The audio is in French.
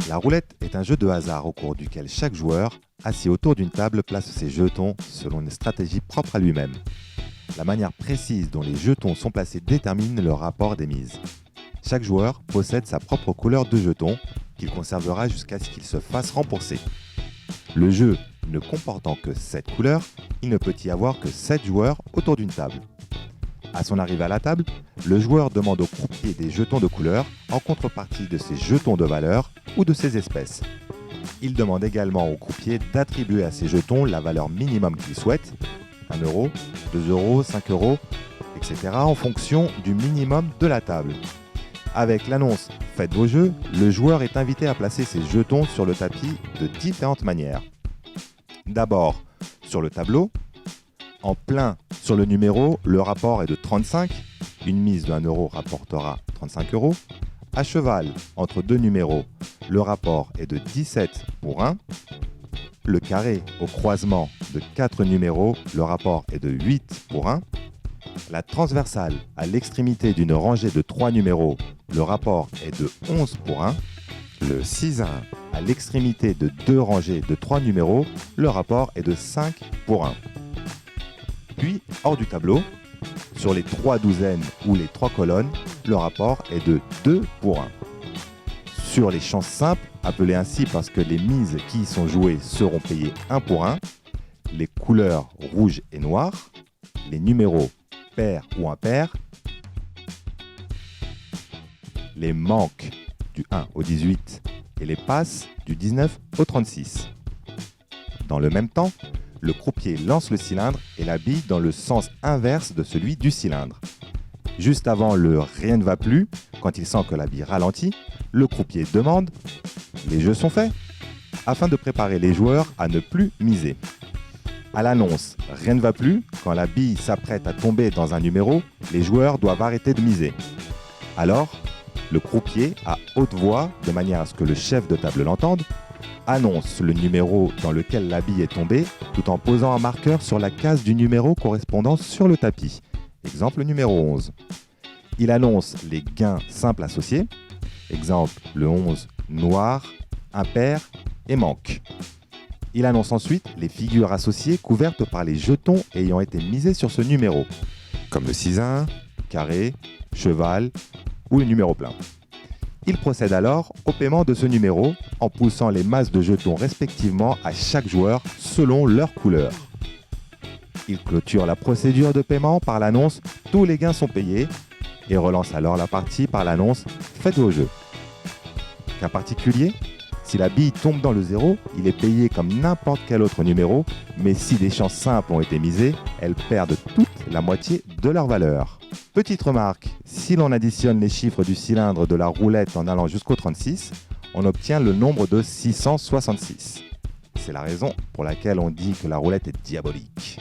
La roulette est un jeu de hasard au cours duquel chaque joueur, assis autour d'une table, place ses jetons selon une stratégie propre à lui-même. La manière précise dont les jetons sont placés détermine le rapport des mises. Chaque joueur possède sa propre couleur de jetons qu'il conservera jusqu'à ce qu'il se fasse rembourser. Le jeu ne comportant que 7 couleurs, il ne peut y avoir que 7 joueurs autour d'une table. À son arrivée à la table, le joueur demande au croupier des jetons de couleur en contrepartie de ses jetons de valeur ou de ses espèces. Il demande également au croupier d'attribuer à ses jetons la valeur minimum qu'il souhaite, 1 euro, 2 euros, 5 euros, etc. en fonction du minimum de la table. Avec l'annonce « Faites vos jeux », le joueur est invité à placer ses jetons sur le tapis de différentes manières. D'abord, sur le tableau. En plein sur le numéro, le rapport est de 35. Une mise de 1 euro rapportera 35 euros. À cheval, entre deux numéros, le rapport est de 17 pour 1. Le carré au croisement de 4 numéros, le rapport est de 8 pour 1. La transversale à l'extrémité d'une rangée de 3 numéros, le rapport est de 11 pour 1. Le 6 à 1 à l'extrémité de 2 rangées de 3 numéros, le rapport est de 5 pour 1. Puis, hors du tableau, sur les 3 douzaines ou les 3 colonnes, le rapport est de 2 pour 1. Sur les chances simples, appelées ainsi parce que les mises qui y sont jouées seront payées 1 pour 1, les couleurs rouge et noir, les numéros pairs ou impairs, les manques du 1 au 18 et les passes du 19 au 36. Dans le même temps, le croupier lance le cylindre et la bille dans le sens inverse de celui du cylindre. Juste avant le « rien ne va plus », quand il sent que la bille ralentit, le croupier demande « Les jeux sont faits ?» afin de préparer les joueurs à ne plus miser. À l'annonce « Rien ne va plus », quand la bille s'apprête à tomber dans un numéro, les joueurs doivent arrêter de miser. Alors, le croupier, à haute voix, de manière à ce que le chef de table l'entende, annonce le numéro dans lequel la bille est tombée, tout en posant un marqueur sur la case du numéro correspondant sur le tapis. Exemple numéro 11. Il annonce les gains simples associés. Exemple le 11 noir, impair et manque. Il annonce ensuite les figures associées couvertes par les jetons ayant été misés sur ce numéro, comme le 6 à 1, carré, cheval ou le numéro plein. Il procède alors au paiement de ce numéro en poussant les masses de jetons respectivement à chaque joueur selon leur couleur. Il clôture la procédure de paiement par l'annonce « Tous les gains sont payés » et relance alors la partie par l'annonce « Faites vos jeux ». Qu'un particulier, si la bille tombe dans le zéro, il est payé comme n'importe quel autre numéro, mais si des chances simples ont été misées, elles perdent toute la moitié de leur valeur. Petite remarque, si l'on additionne les chiffres du cylindre de la roulette en allant jusqu'au 36, on obtient le nombre de 666. C'est la raison pour laquelle on dit que la roulette est diabolique.